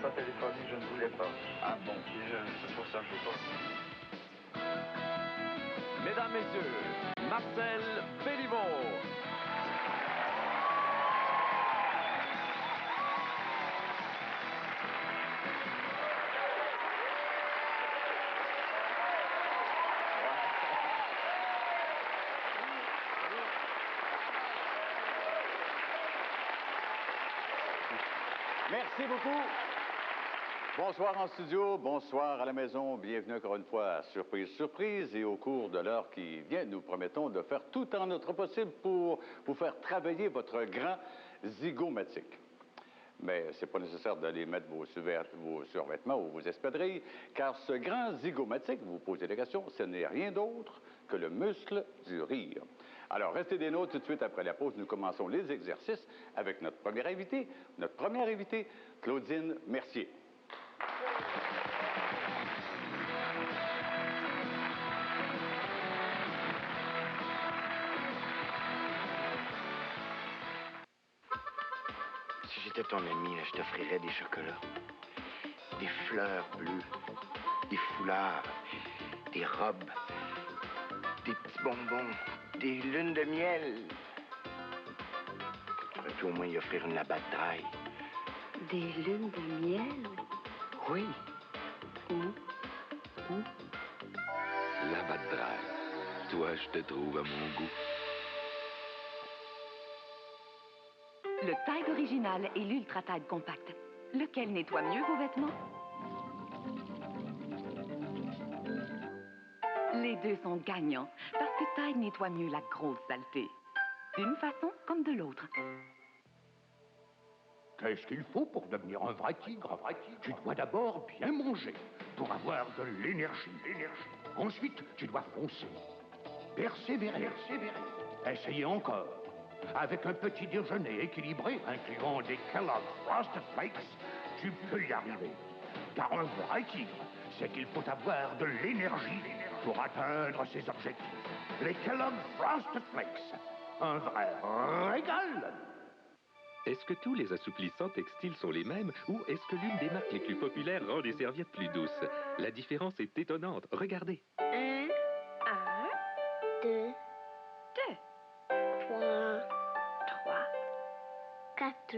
pas téléphoné, je ne voulais pas. Ah bon? C'est pour ça que je ne veux pas. Mesdames, Messieurs, Marcel Béliveau. Merci beaucoup. Bonsoir en studio, bonsoir à la maison. Bienvenue encore une fois à Surprise, Surprise. Et au cours de l'heure qui vient, nous promettons de faire tout en notre possible pour vous faire travailler votre grand zygomatique. Mais ce n'est pas nécessaire d'aller mettre vos survêtements ou vos espadrilles, car ce grand zygomatique, vous vous posez la question, ce n'est rien d'autre que le muscle du rire. Alors, restez des nôtres tout de suite après la pause. Nous commençons les exercices avec notre première invitée, Claudine Mercier. Si j'étais ton ami, je t'offrirais des chocolats, des fleurs bleues, des foulards, des robes, des petits bonbons, des lunes de miel. J'aurais pu au moins y offrir une labatte draille. Des lunes de miel? Oui. Où? Labatte draille. Toi, je te trouve à mon goût. Le Tide original et l'Ultra Tide compact. Lequel nettoie mieux vos vêtements? Les deux sont gagnants, parce que Tide nettoie mieux la grosse saleté. D'une façon comme de l'autre. Qu'est-ce qu'il faut pour devenir un vrai tigre? Tu dois d'abord bien manger pour avoir de l'énergie. Ensuite, tu dois foncer. Persévérer. Essayer encore. Avec un petit déjeuner équilibré, incluant des Kellogg's Frosted Flakes, tu peux y arriver. Car un vrai tigre, c'est qu'il faut avoir de l'énergie pour atteindre ses objectifs. Les Kellogg's Frosted Flakes, un vrai régal! Est-ce que tous les assouplissants textiles sont les mêmes ou est-ce que l'une des marques les plus populaires rend des serviettes plus douces? La différence est étonnante. Regardez. 1, 2, 3, 4.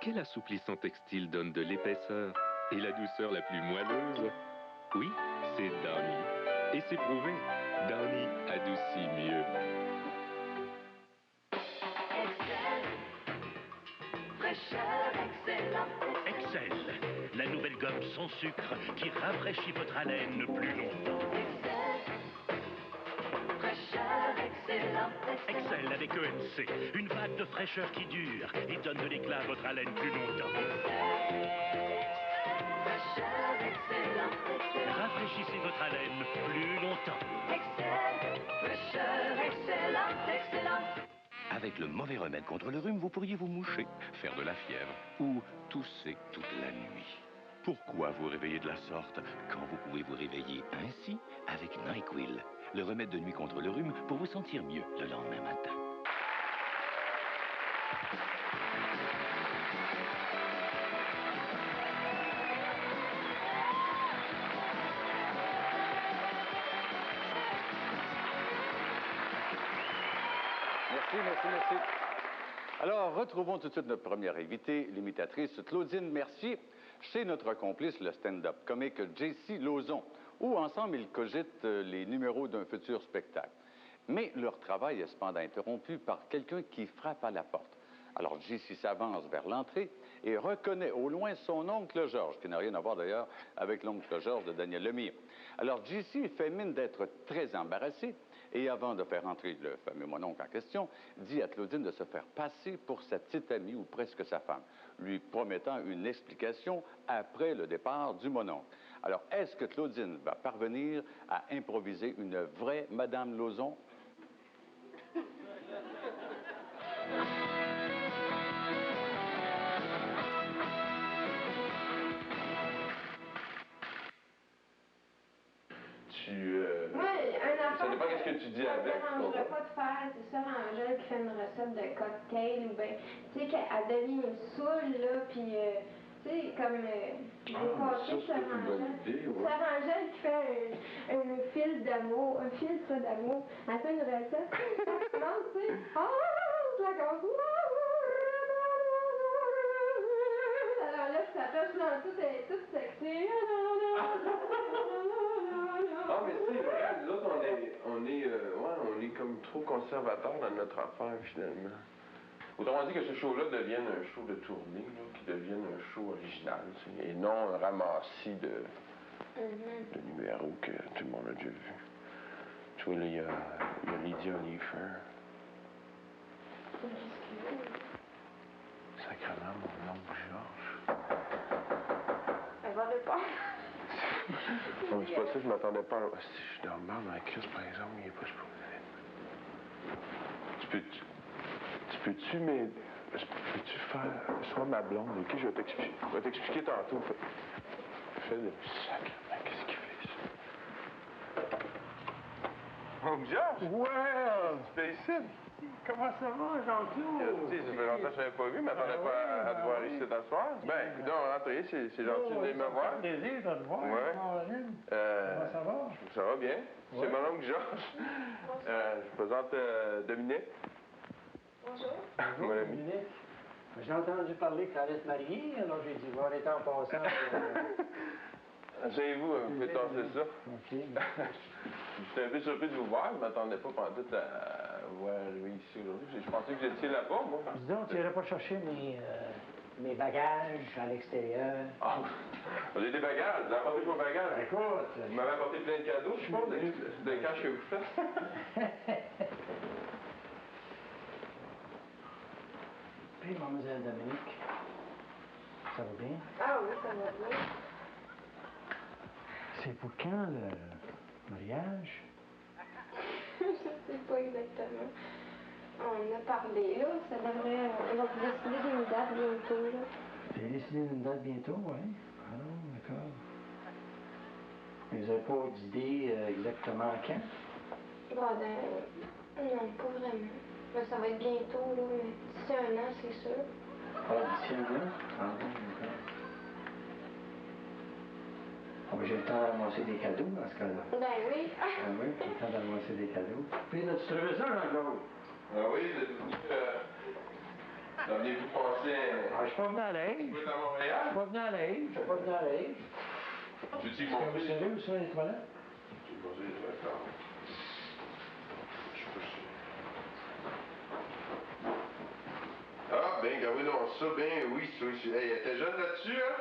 Quel assouplissant textile donne de l'épaisseur et la douceur la plus moelleuse? Oui, c'est Downy. Et c'est prouvé. Downy adoucit mieux. Excel, la nouvelle gomme sans sucre qui rafraîchit votre haleine plus longtemps. Excel avec EMC, une vague de fraîcheur qui dure et donne de l'éclat à votre haleine plus longtemps. Rafraîchissez votre haleine plus longtemps. Avec le mauvais remède contre le rhume, vous pourriez vous moucher, faire de la fièvre ou tousser toute la nuit. Pourquoi vous réveiller de la sorte quand vous pouvez vous réveiller ainsi avec NyQuil, le remède de nuit contre le rhume pour vous sentir mieux le lendemain matin? Merci. Alors, retrouvons tout de suite notre première invitée, l'imitatrice Claudine Mercier, chez notre complice, le stand-up comique J.C. Lauzon, où ensemble ils cogitent les numéros d'un futur spectacle. Mais leur travail est cependant interrompu par quelqu'un qui frappe à la porte. Alors, J.C. s'avance vers l'entrée et reconnaît au loin son oncle Georges, qui n'a rien à voir d'ailleurs avec l'oncle Georges de Daniel Lemire. Alors, J.C. fait mine d'être très embarrassé et avant de faire entrer le fameux mononcle en question, dit à Claudine de se faire passer pour sa petite amie ou presque sa femme, lui promettant une explication après le départ du mononcle. Alors, est-ce que Claudine va parvenir à improviser une vraie Madame Lauzon? Ça dépend qu'est-ce que tu dis avec. Ça ne dérangerait pas de faire, c'est ça, Angèle qui fait une recette de cocktail ou bien, tu sais, qu'elle devient saoule, là, puis, tu sais, comme dépassé, s'arrangeant qui fait un fil d'amour, un filtre d'amour. Elle fait une recette. Non, tu sais, la gosse. Alors là, ça touche dans tout, elle est toute sexy. Ah, mais c'est vrai, nous autres, on est comme trop conservateurs dans notre affaire, finalement. Autrement dit que ce show-là devienne un show de tournée, là, qui devienne un show original, tu sais, et non un ramassis de numéros que tout le monde a déjà vu. Tu vois, là, il y a Lydia Oliver. Sacrément, mon oncle Georges. Elle va répondre. Non, c'est pas ça, je m'attendais pas. Si je dors mal dans la crise, par exemple, il est pas supposé. Peux-tu m'aider? Peux-tu faire soit ma blonde, ok? Je vais t'expliquer tantôt. Fais le sacrement, qu'est-ce qu'il fait, ça? Mon Georges? Ouais! Tu fais ici? Comment ça va, Jean-Claude? Ça fait longtemps que je t'avais pas vu, mais m'attendais pas à te voir ici t'asseoir. Ben, écoute, rentrer, c'est gentil de venir me voir. C'est un plaisir de te voir, Caroline. Comment ça va? Ça va bien. C'est mon oncle Georges. Je présente Dominique. Bonjour. Bonjour, Dominique. J'ai entendu parler que tu allais te marier, alors j'ai dit, voir les temps passants. Asseyez-vous, vous pouvez tasser ça. OK. J'étais un peu surpris de vous voir, je ne m'attendais pas pendant tout à vous arriver ici aujourd'hui. Je pensais que vous étiez là-bas, moi. Dis donc, tu n'irais pas chercher mes bagages à l'extérieur? Ah, vous avez des bagages, vous avez apporté vos bagages. Écoute. Vous m'avez apporté plein de cadeaux, je suppose, de cash que vous faites. Puis, mademoiselle Dominique, ça va bien? Ah oui, ça va bien. C'est pour quand le mariage? Je sais pas exactement. On a parlé, là. Ça devrait... On va décider d'une date bientôt, là. Vous avez décidé d'une date bientôt, oui? Ah non, d'accord. Mais vous n'avez pas d'idée exactement quand? Bon, non, pas vraiment. Ben, ça va être bientôt, là, mais d'ici 1 an, c'est sûr. Ah, d'ici 1 an? Ah non, d'accord. Ah, ben, j'ai le temps de ramasser des cadeaux dans ce cas-là. Ben oui. Ah oui, j'ai le temps de ramasser des cadeaux. Puis, as-tu trouvé ça, Jean-Claude? Ah oui, vous êtes venu... Venez-vous passer... Ah, je suis pas venu à l'Aige. Vous êtes à Montréal? Je suis pas venu à l'Aige. Je suis pas venu à l'Aige. Veux-tu Est-ce que vous savez où sont les toilettes? Tu veux manger les toilettes, non? Je suis pas sûr. Ah, ben, regardez donc ça, ben oui, ça. Hey, elle était jeune là-dessus, hein?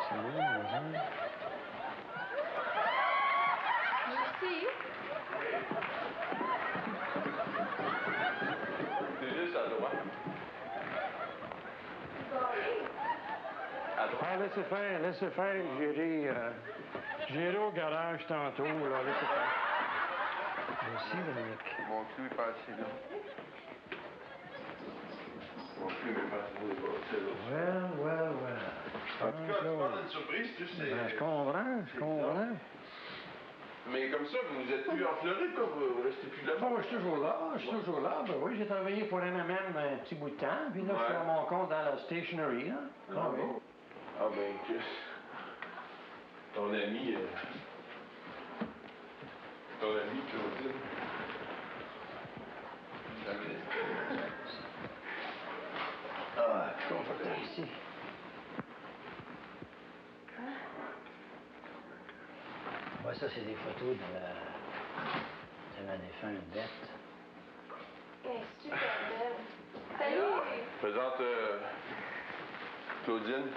C'est où, madame? Merci. C'est juste à droite. À droite. Ah, laissez faire, j'irai au garage tantôt, là, laissez faire. Merci, Dominique. Mon clou est pas assez long. Mon clou est pas assez long. Well. En tout cas, tu parles d'une surprise, tu sais. Ben, je comprends. Mais comme ça, vous êtes plus en Floride, quoi? Vous restez plus là-bas? Bon, je suis toujours là. Ben oui, j'ai travaillé pour MMM un petit bout de temps, puis là, je suis à mon compte dans la stationery, là. Ah oui. Ah ben, Chris. Ton ami, Claudine. Ah, je suis confortable ici. Ouais, ça, c'est des photos de ma défunte Bette. Elle est super belle. Salut! Je présente Claudine,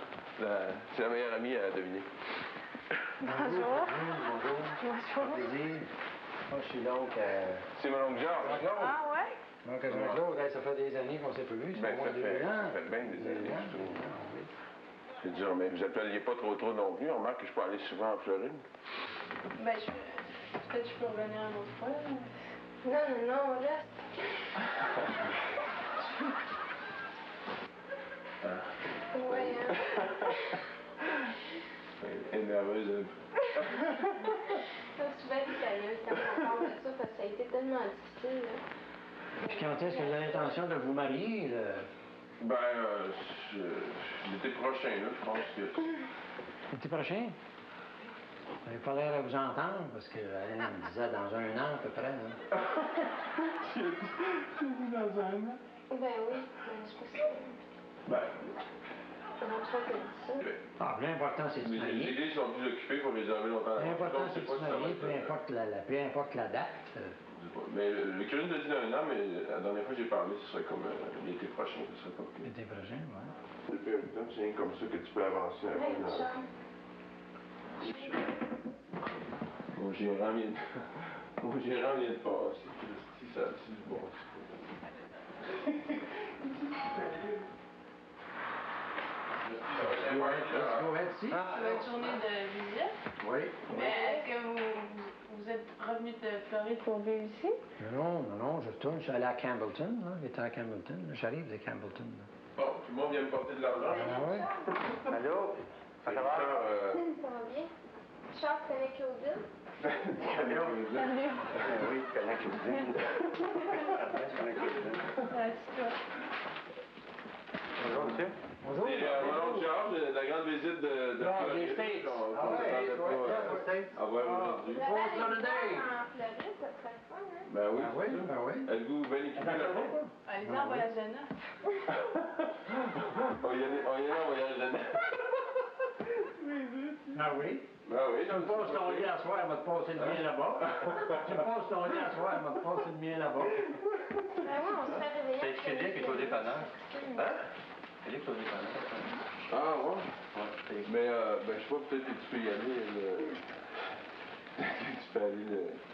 c'est la meilleure amie à Dominique. Bonjour. Bonjour. Plaisir. Moi, je suis donc... C'est mon oncle Georges. Ah ouais? Donc, Jean-Claude, ça fait des années qu'on ne s'est pas vu. Ben, ça fait bien des années, je trouve. Je veux dire, mais vous appeliez pas trop non plus. On remarque que je peux aller souvent en Floride. Ben, peut-être que je peux revenir une autre fois. Non, reste. Ouais, hein? Elle est nerveuse un peu. Tu vas être italien. quand on parle de ça, parce que ça a été tellement difficile. Là. Puis quand est-ce que vous avez l'intention de vous marier? Là? Ben, l'été prochain, là, je pense que... L'été prochain? Vous n'avez pas l'air à vous entendre, parce que Alain me disait dans 1 an à peu près. Hein? Tu dis dans 1 an? Ben oui, je pense que... Ben... Non, je crois que c'est ça. Ah, l'important, c'est de se marier. Les télés sont plus occupés pour réserver longtemps. L'important, c'est de se marier, peu importe la date. Mais le curé nous a dit dans 1 an, mais la dernière fois que j'ai parlé, ce serait comme l'été prochain, ce serait pas plus. L'été prochain, oui. Depuis un temps, c'est rien comme ça que tu peux avancer un peu dans... Mon gérant vient de passer. Si ça, c'est du bon. Go ahead, si. Votre journée de visite. Oui. Mais est-ce que vous êtes revenu de Floride pour vivre ici? Non, je retourne. Je suis allé à Campbellton. J'étais à Campbellton. J'arrive de Campbellton. Bon, tout le monde vient me porter de l'argent. Ah oui. Allô? Ça va bien. Charles, tu connais Claudine? Allô? Salut. Oui, je connais Claudine. Bonjour, monsieur. Bonjour. C'est mon oncle Georges, de la grande visite de des States. Ah oui, à voir aujourd'hui. En Floride, ça serait le fun, hein? Ben oui. Ben oui. Êtes-vous bien équipé là-bas? Allez-y en voyage de noces. On y allait en voyage de noces. Ah oui? Ben oui. Tu me passes ton lit à soir, elle va te passer le mien là-bas. Tu me passes ton lit à soir, elle va te passer le mien là-bas. Ben oui, on serait réveillés. C'est Félix qui est au dépanneur. Hein? Félix est au dépanneur. Ah ouais? Mais ben je sais pas, peut-être que tu peux y aller. Tu peux aller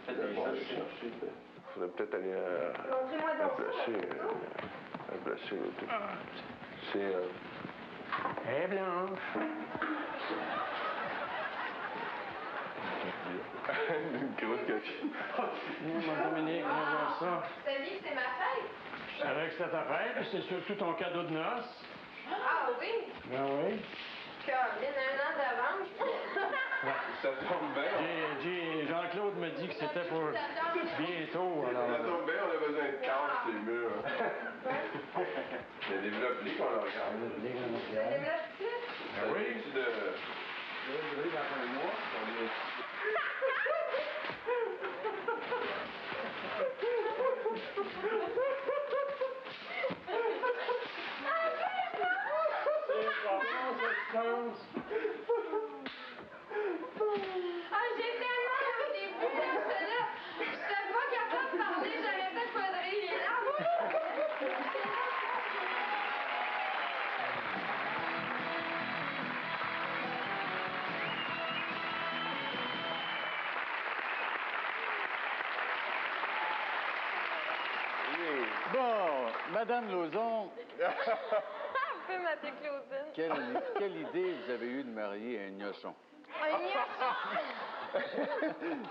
le chercher. Faudrait peut-être aller placer l'auto. C'est Eh blanche. une grosse coquille. Mon Dominique, viens voir ça. Tu savais que c'est ma fête? Je savais que c'était ta fête, puis c'est surtout ton cadeau de noces. Ah oui? Ben oui. Caroline, 1 an d'avance. Ça tombe bien. Jean-Claude me dit que c'était pour bientôt. Alors... Ça tombe bien, on a besoin de cadre sur les murs. Il y a des blocs qu'on le regarde. Des blocs plus? Ben oui. Tu de... dans un mois, on est... Ah, j'ai tellement au début, là, j'étais pas capable de parler, j'arrêtais pas de rire. Bon, Madame Lauzon, On peut m'appeler Claudine. quelle idée vous avez eue de marier un gnochon? Un gnochon!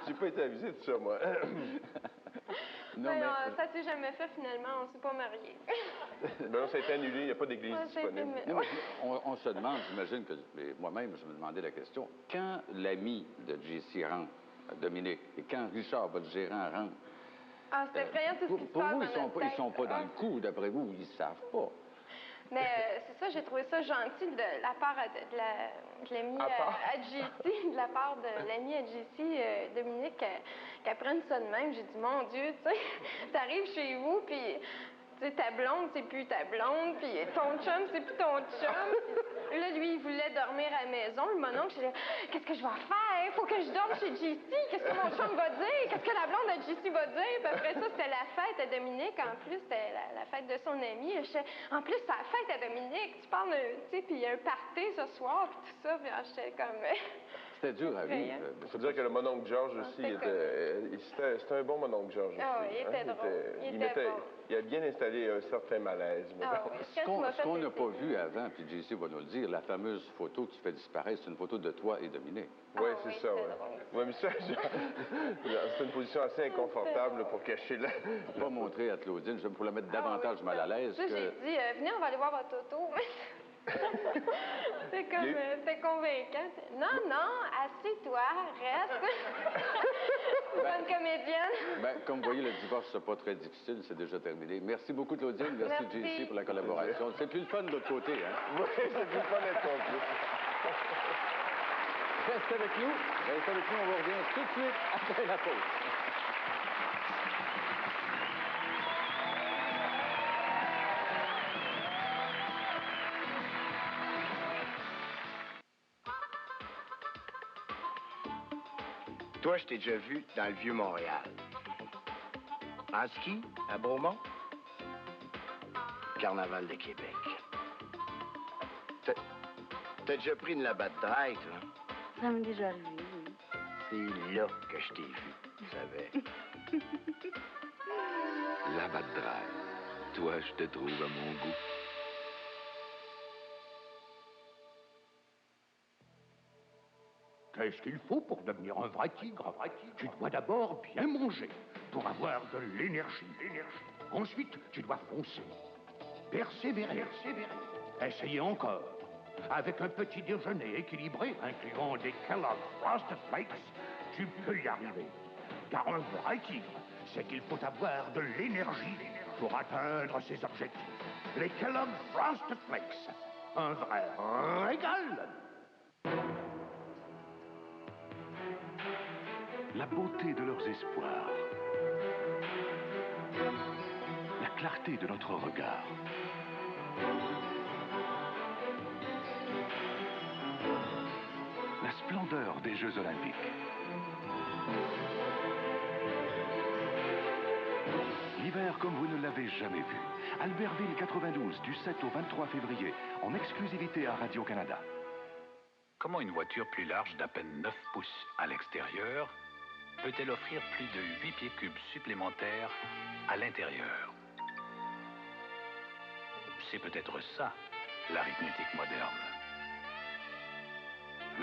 J'ai pas été avisé de ça, moi. Non, ça s'est jamais fait finalement, on s'est pas mariés. Ben ça a été annulé, il n'y a pas d'église disponible. Non, mais on se demande, j'imagine que moi-même, je me demandais la question, quand l'ami de J.C. rentre, Dominique, et quand Richard, votre gérant, rentre, Ah, c'est effrayant tout ce qui se pour passe vous, dans notre tête. ils sont pas dans le coup, d'après vous, ils savent pas. Mais c'est ça, j'ai trouvé ça gentil de la part de l'ami à JC, de la part de l'ami à JC, Dominique, qu'elle prenne ça de même. J'ai dit, mon Dieu, tu sais, t'arrives chez vous, puis tu sais, ta blonde, c'est plus ta blonde, puis ton chum, c'est plus ton chum. Puis là, lui, il voulait dormir à la maison. Le mon oncle, j'ai dit, qu'est-ce que je vais faire? Faut que je dorme chez JC. Qu'est-ce que mon chum va dire? Qu'est-ce que la blonde de JC va dire? Puis après ça, c'était la fête à Dominique. En plus, c'était la fête de son ami. En plus, c'est la fête à Dominique. Tu parles, tu sais, puis il y a un party ce soir, puis tout ça. Puis j'étais comme... C'était dur à vivre. Il faut dire que le mononcle Georges aussi, c'était un bon mononcle Georges aussi. Ah oui, il était drôle. Il a bien installé un certain malaise. Ah oui, ce qu'on n'a pas vu avant, puis JC va nous le dire, la fameuse photo qui fait disparaître, c'est une photo de toi et Dominique. Oui, c'est ça, oui. Oui, mais ça, c'est une position assez inconfortable pour cacher la... Pas montrer à Claudine, pour la mettre davantage mal à l'aise. Ça, j'ai dit, venez, on va aller voir votre auto. C'est comme, c'était convaincant. Non, assieds-toi, reste. bonne comédienne. Ben, comme vous voyez, le divorce, c'est pas très difficile, c'est déjà terminé. Merci beaucoup, Claudine. Merci, JC, pour la collaboration. C'est plus le fun de l'autre côté, hein? Oui, c'est plus le fun d'être complice. Restez avec nous. Restez avec nous, on vous revient tout de suite après la pause. Toi, je t'ai déjà vu dans le vieux Montréal. En ski, à Beaumont. Carnaval de Québec. T'as déjà pris une labatte draille, toi? Ça m'est déjà arrivé, oui. C'est là que je t'ai vu, tu savais. Labatte draille. Toi, je te trouve à mon goût. Qu'est-ce qu'il faut pour devenir un vrai tigre? Tu dois d'abord bien manger pour avoir de l'énergie. Ensuite, tu dois foncer. Persévérer. Essayez encore. Avec un petit déjeuner équilibré, incluant des Kellogg Frosted Flakes, tu peux y arriver. Car un vrai tigre, c'est qu'il faut avoir de l'énergie pour atteindre ses objectifs. Les Kellogg Frosted Flakes, un vrai régal. La beauté de leurs espoirs. La clarté de notre regard. La splendeur des Jeux Olympiques. L'hiver comme vous ne l'avez jamais vu. Albertville 92, du 7 au 23 février, en exclusivité à Radio-Canada. Comment une voiture plus large d'à peine 9 pouces à l'extérieur peut-elle offrir plus de 8 pieds cubes supplémentaires à l'intérieur? C'est peut-être ça, l'arithmétique moderne.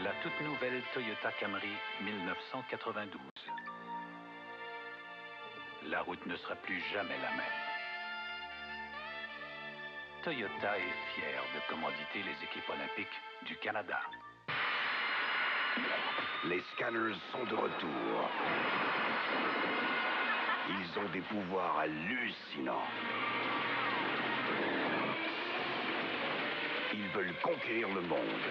La toute nouvelle Toyota Camry 1992. La route ne sera plus jamais la même. Toyota est fière de commanditer les équipes olympiques du Canada. Les Scanners sont de retour. Ils ont des pouvoirs hallucinants. Ils veulent conquérir le monde.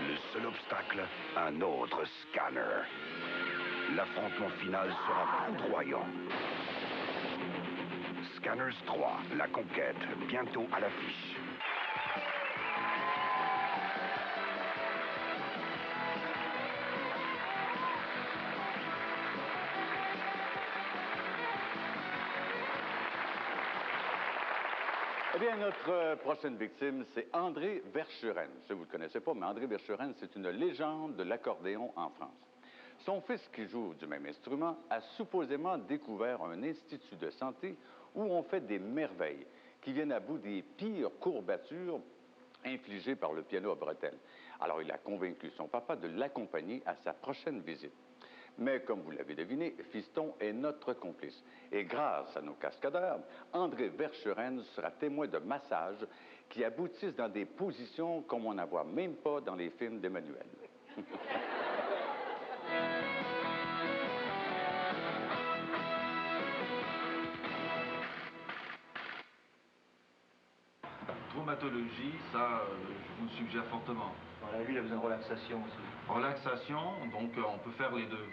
Le seul obstacle, un autre scanner. L'affrontement final sera foudroyant. Scanners 3, la conquête, bientôt à l'affiche. Eh bien, notre prochaine victime, c'est André Verschuren. Je ne vous le connaissais pas, mais André Verschuren, c'est une légende de l'accordéon en France. Son fils, qui joue du même instrument, a supposément découvert un institut de santé où on fait des merveilles qui viennent à bout des pires courbatures infligées par le piano à bretelles. Alors, il a convaincu son papa de l'accompagner à sa prochaine visite. Mais comme vous l'avez deviné, Fiston est notre complice. Et grâce à nos cascadeurs, André Verschuren sera témoin de massages qui aboutissent dans des positions comme on n'en voit même pas dans les films d'Emmanuel. Traumatologie, ça, je vous le suggère fortement. Lui, il a besoin de relaxation aussi. Relaxation, donc on peut faire les deux.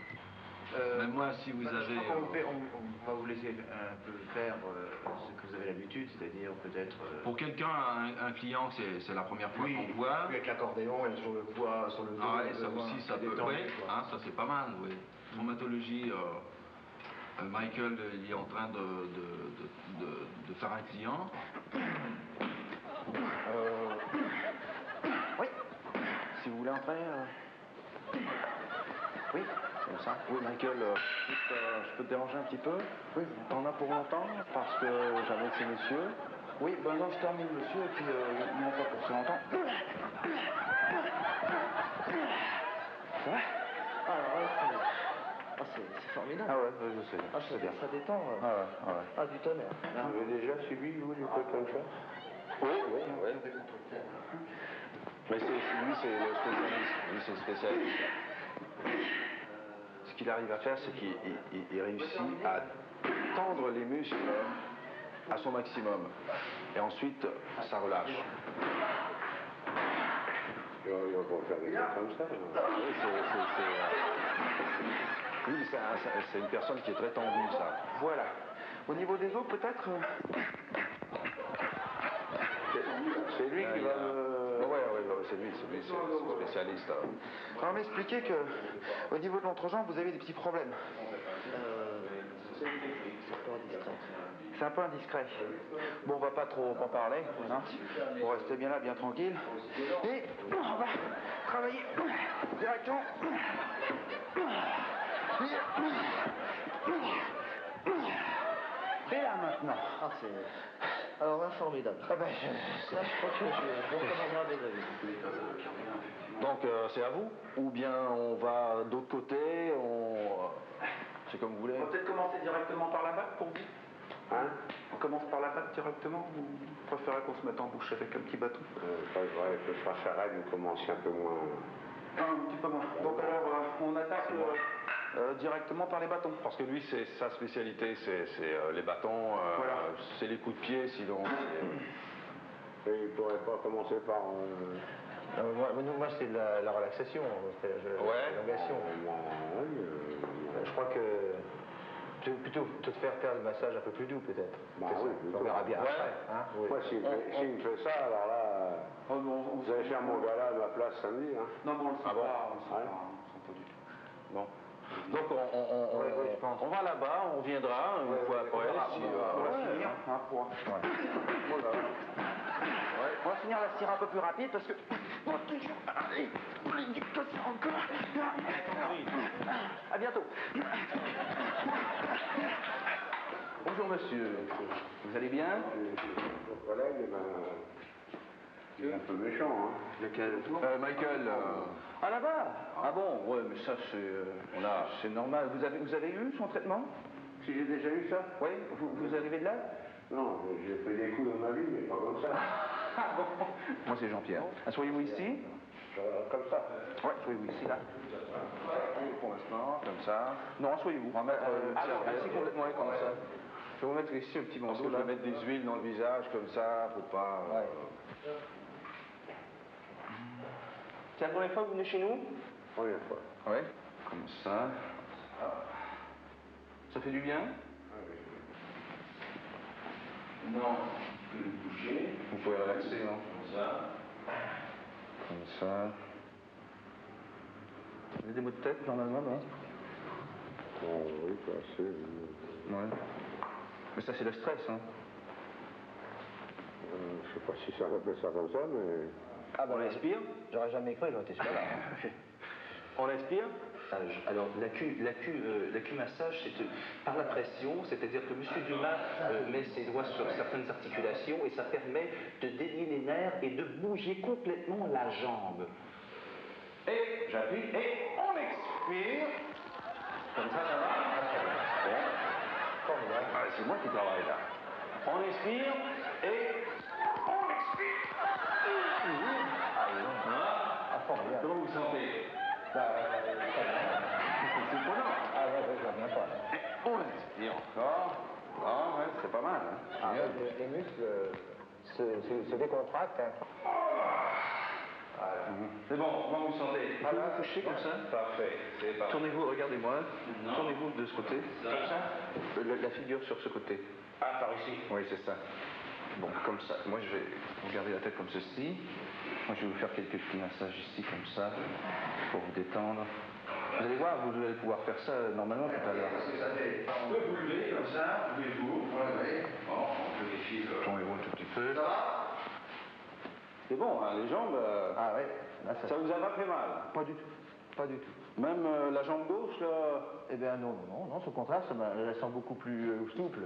Même moi, si vous avez... On va vous laisser un peu faire ce que vous avez l'habitude, c'est-à-dire peut-être... Pour quelqu'un, un client, c'est la première fois qu'on voit. Oui, avec l'accordéon et sur le poids, sur le dos. Ah ouais, ça aussi, ça peut... Oui, hein, ça c'est pas mal, oui. Traumatologie, Michael, il est en train de faire un client. Oui, si vous voulez entrer... Oui, comme ça. Oui, Michael, je peux te déranger un petit peu? Oui. T'en as pour longtemps? Parce que j'avais ces messieurs. Oui, ben non, je termine, monsieur, et puis il n'y en a pas pour si longtemps. Ça va? Ah, c'est formidable. Ah ouais, je sais. Ah, je sais bien. Ça détend. Ah ouais, ouais. Ah, du tonnerre. Vous avez déjà suivi, vous, du truc comme ça? Oui. Mais lui, c'est le spécialiste. Lui, c'est le spécialiste. Ce qu'il arrive à faire, c'est qu'il réussit à tendre les muscles à son maximum. Et ensuite, ça relâche. Il va pas faire des trucs comme ça. Oui, c'est une personne qui est très tendue, ça. Voilà. Au niveau des os, peut-être... C'est lui qui va me... Oui, c'est lui, c'est le spécialiste. On va m'expliquer qu'au niveau de l'entrejambe, vous avez des petits problèmes. C'est un peu indiscret. Bon, on va pas trop en parler, hein. Vous restez bien là, bien tranquille. Et on va travailler directement. Et là maintenant. Ah, c'est... Alors là, formidable. Ah ben, là, je crois que je recommanderai des avis. Donc, c'est à vous? Ou bien on va d'autre côté, c'est comme vous voulez. On va peut-être commencer directement par la batte pour vous. Hein? On commence par la batte directement ou vous préférez qu'on se mette en bouche avec un petit bâton? Pas vrai, que je fasse arrêt, vous commencez un peu moins. Un petit peu moins. Donc alors, on attaque directement par les bâtons. Parce que lui, c'est sa spécialité, c'est les bâtons, voilà. C'est les coups de pied, sinon. Et il pourrait pas commencer par. Moi, c'est la relaxation, c'est l'élongation. Je crois que plutôt te faire faire le massage un peu plus doux, peut-être. Bah oui, on verra bien après. Hein, oui. Moi, s'il me fait ça, alors là, vous allez faire mon gars-là à ma place samedi. Hein. Non, mais on le sent pas. On le sent pas du tout. Bon. Donc on va là-bas, on reviendra une fois après. On va finir. On va finir la cire un peu plus rapide parce que... À bientôt. Bonjour monsieur, vous allez bien? Votre collègue, il est un peu méchant. Hein. Lequel? Michael. Ah là-bas? Ah bon? Ouais, mais ça c'est normal. Vous avez eu son traitement? Si j'ai déjà eu ça? Oui, vous arrivez de là? Non, j'ai fait des coups dans ma vie, mais pas comme ça. Ah bon? Moi c'est Jean-Pierre. Asseyez-vous ici? Comme ça? Oui, asseyez-vous ici là. Pour l'instant, comme ça. Non, asseyez-vous. On va mettre assis complètement comme ça. Je vais vous mettre ici un petit bandeau. Je vais mettre des huiles dans le visage comme ça, faut pas. C'est la première fois que vous venez chez nous? Première fois. Oui, comme ça. Ça fait du bien? Non, vous pouvez vous bouger. Vous pouvez relaxer, non? Comme ça. Comme ça. Vous avez des maux de tête, normalement, non? Oui, c'est assez. Ouais. Mais ça, c'est le stress, hein? Je sais pas si ça s'appelle ça comme ça, mais... Ah ben on inspire. J'aurais jamais cru, j'aurais été super là. On inspire. Alors, l'acumassage, c'est par la pression, c'est-à-dire que M. Dumas met ses doigts sur certaines articulations et ça permet de délier les nerfs et de bouger complètement la jambe. Et j'appuie et on expire. Comme ça va? Bon. C'est moi qui travaille là. On inspire et on expire. Comment vous vous sentez? C'est prenant. Ah ouais, je vois bien pas. On inspire encore. Ah ouais, c'est pas mal. Hein? Ah, les muscles se décontractent. Hein. C'est bon, comment vous vous sentez? Vous pouvez vous coucher comme ça? Parfait, c'est parfait. Tournez-vous, regardez-moi. Tournez-vous de ce côté. Comme ça? La figure sur ce côté. Ah, par ici? Oui, c'est ça. Bon, comme ça. Moi, je vais vous garder la tête comme ceci. Moi, je vais vous faire quelques petits massages ici, comme ça, pour vous détendre. Vous allez voir, vous allez pouvoir faire ça normalement tout à l'heure. On peut vous lever comme ça, levez-vous. Oui. Bon, on vérifie. Tournez-vous un tout petit peu. Ça va? C'est bon, hein, les jambes. Ah ouais. Là, ça vous a pas fait mal? Pas du tout. Pas du tout. Même la jambe gauche, là? Eh bien non, au contraire, ça me la sent beaucoup plus souple.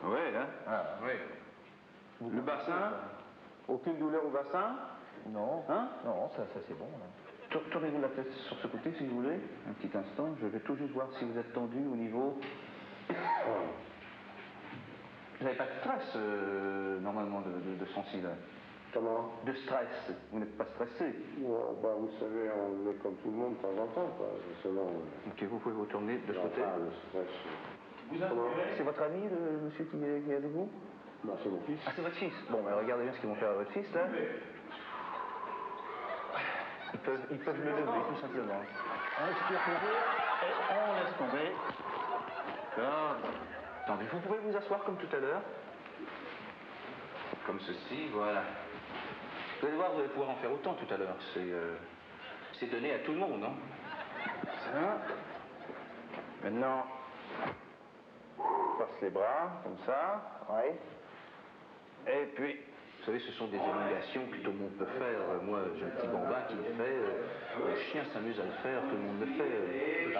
Oui, hein? Ah, oui. Le bassin? Aucune douleur au bassin? Non. Hein? Non, ça c'est bon. Là. Tournez-vous la tête sur ce côté, si vous voulez. Un petit instant. Je vais tout juste voir si vous êtes tendu au niveau... Vous n'avez pas de stress, normalement, de son cil. Comment? De stress. Vous n'êtes pas stressé? Ouais, bah, vous savez, on est comme tout le monde de temps en temps, quoi. Selon... Ok, vous pouvez vous tourner de ce côté. Le stress. C'est votre ami, le monsieur qui est avec vous? Non, c'est mon fils. Ah, c'est votre fils? Bon, ben, regardez bien ce qu'ils vont faire à votre fils, là. Ils peuvent le lever, tout simplement. On expire pour vous, et on laisse tomber. D'accord. Attendez, vous pouvez vous asseoir comme tout à l'heure. Comme ceci, voilà. Vous allez voir, vous allez pouvoir en faire autant tout à l'heure. C'est donné à tout le monde, hein. Ça. Maintenant, on passe les bras, comme ça. Ouais. Et puis, vous savez, ce sont des élongations que tout le monde peut faire. Moi, j'ai un petit bambin qui le fait. Le chien s'amuse à le faire, tout le monde le fait.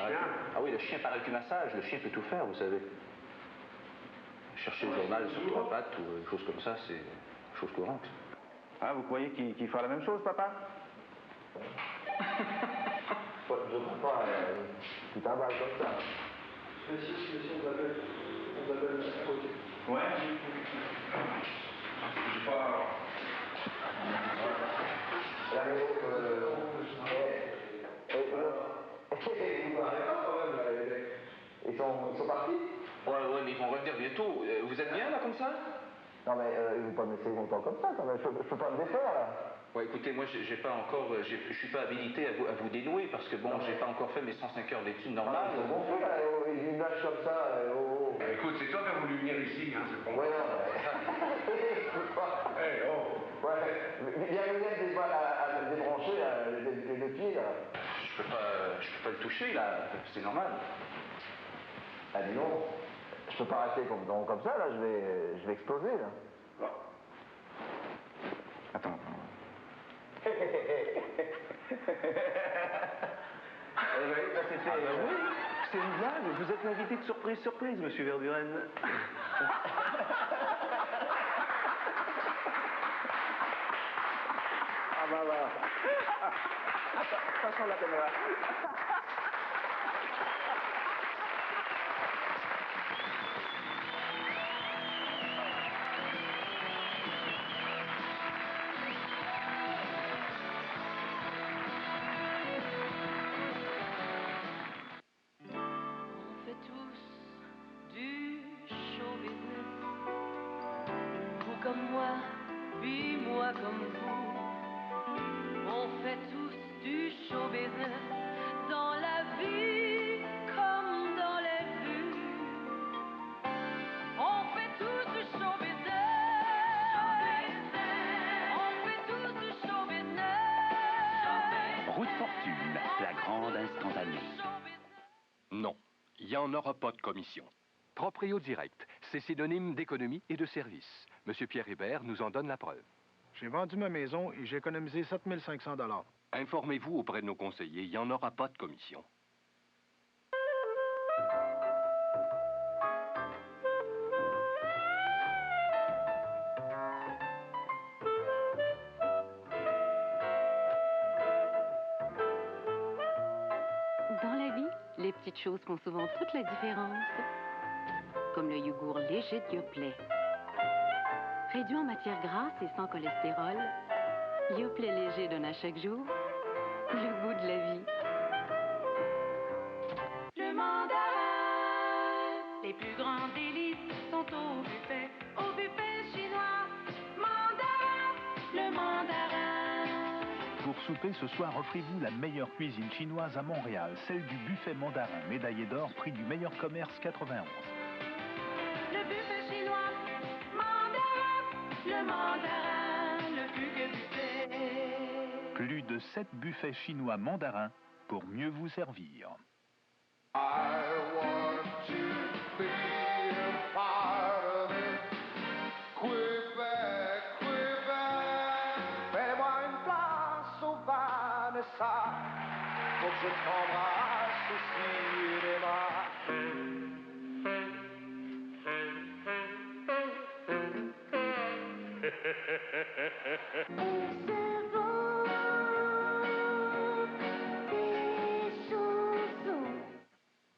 Ah oui, le chien paraît du massage. Le chien peut tout faire, vous savez. Chercher le journal sur 3 pattes ou des choses comme ça, c'est chose courante. Ah, vous croyez qu'il fera la même chose, papa? Je ne crois pas tout un bal comme ça. Si on vous appelle à côté. Ouais. Je sais pas. Ils sont partis? Ouais, mais ils vont revenir bientôt. Vous êtes bien, là, comme ça? Non, mais ils ne vont pas me laisser longtemps comme ça, quand même. Je peux pas me défaire, là. Ouais, écoutez, moi, j'ai pas encore... Je suis pas habilité à vous dénouer, parce que, bon, j'ai pas encore fait mes 105 heures d'études normales. C'est bon fait, là. Ils lâchent comme ça. Écoute, c'est toi qui as voulu venir ici, hein, c'est pas moi. Ouais, non, je peux pas. Eh, oh. Ouais, il y a une lettre à débrancher, les deux pieds, là. Je peux pas le toucher, là. C'est normal. Ah, dis donc. Je peux pas rester comme ça, là. Je vais exploser, là. Attends. Oui, c'est une blague. Vous êtes l'invité de surprise, monsieur Verduren. Ah bah voilà. Passons la caméra. Comme moi, puis moi comme vous. On fait tous du show business dans la vie comme dans les vues. On fait tous du show business. On fait tous du show business. Route Fortune, la grande instantanée. Non, il n'y en aura pas de commission. Proprio Direct, c'est synonyme d'économie et de service. Monsieur Pierre Hébert nous en donne la preuve. J'ai vendu ma maison et j'ai économisé 7 500 $. Informez-vous auprès de nos conseillers, il n'y en aura pas de commission. Dans la vie, les petites choses font souvent toute la différence. Comme le yogourt léger de Yoplait. Réduit en matière grasse et sans cholestérol, Yoplait léger donne à chaque jour le goût de la vie. Le mandarin, les plus grands délices sont au buffet chinois. Mandarin, le mandarin. Pour souper ce soir, offrez-vous la meilleure cuisine chinoise à Montréal, celle du buffet mandarin, médaillé d'or, prix du meilleur commerce 91. Le buffet chinois, mandarin, le mandarin, le plus que buffet. Plus de 7 buffets chinois mandarins pour mieux vous servir. I want to be a part of it. Québec, Québec, fais-moi une place au Vanessa, pour que je t'embrasse au cinéma.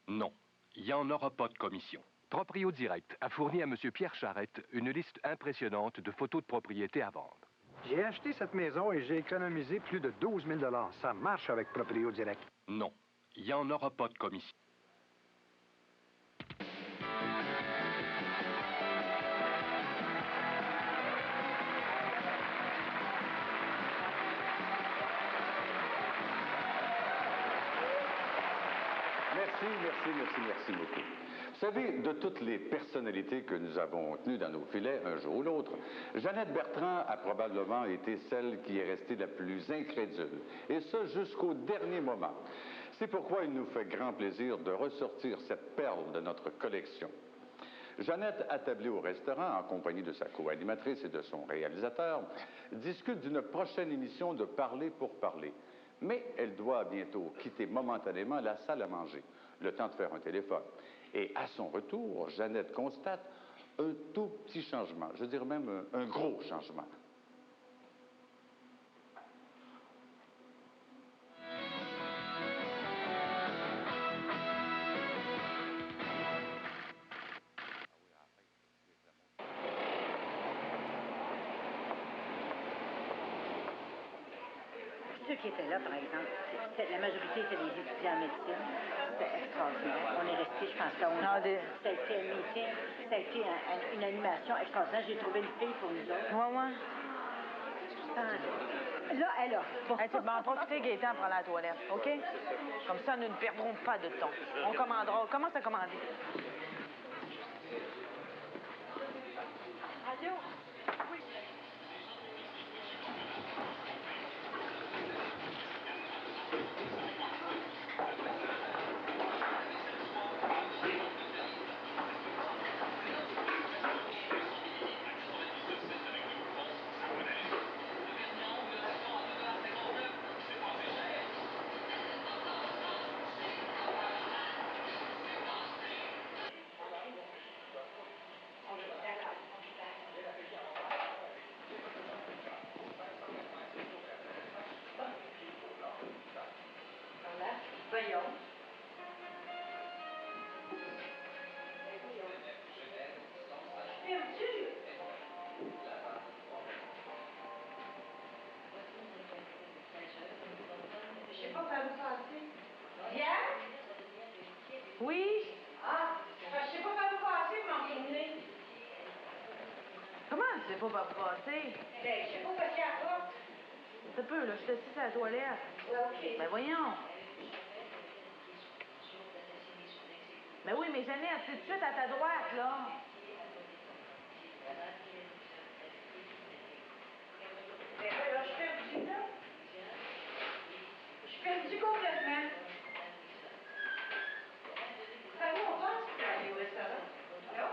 Non, il n'y en aura pas de commission. Proprio Direct a fourni à Monsieur Pierre Charette une liste impressionnante de photos de propriétés à vendre. J'ai acheté cette maison et j'ai économisé plus de 12 000 $. Ça marche avec Proprio Direct. Non, il n'y en aura pas de commission. Merci beaucoup. Vous savez, de toutes les personnalités que nous avons tenues dans nos filets un jour ou l'autre, Jeannette Bertrand a probablement été celle qui est restée la plus incrédule, et ce jusqu'au dernier moment. C'est pourquoi il nous fait grand plaisir de ressortir cette perle de notre collection. Jeannette, attablée au restaurant en compagnie de sa co-animatrice et de son réalisateur, discute d'une prochaine émission de Parler pour parler. Mais elle doit bientôt quitter momentanément la salle à manger, le temps de faire un téléphone. Et à son retour, Jeannette constate un tout petit changement, je dirais même un gros changement. Ceux qui étaient là, par exemple, la majorité étaient des étudiants en médecine. C'était extraordinaire. On est resté, je pense, à 11 ans. Ça a été un meeting, ça a été une animation extraordinaire. J'ai trouvé une fille pour nous autres. Ouais. Là, elle a. Hey, tu vas en profiter, Gaëtan, pour aller à la toilette, OK? Comme ça, nous ne perdrons pas de temps. On commandera. On commence à commander. Radio? Oui. Voyons. Perdu. Je sais pas par où passer. Viens. Oui? Ah, je sais pas par où passer pour m'en promener. Comment tu sais pas par où passer? Ben, je sais pas passer à la porte. Un peu, là, je suis assise à la toilette. Ouais, OK. Ben voyons. Ben oui, mais Jeannette, c'est tout de suite à ta droite, là. Ben là, je suis perdue, là. Je suis perdue complètement. Par où on passe pour aller au restaurant? Là?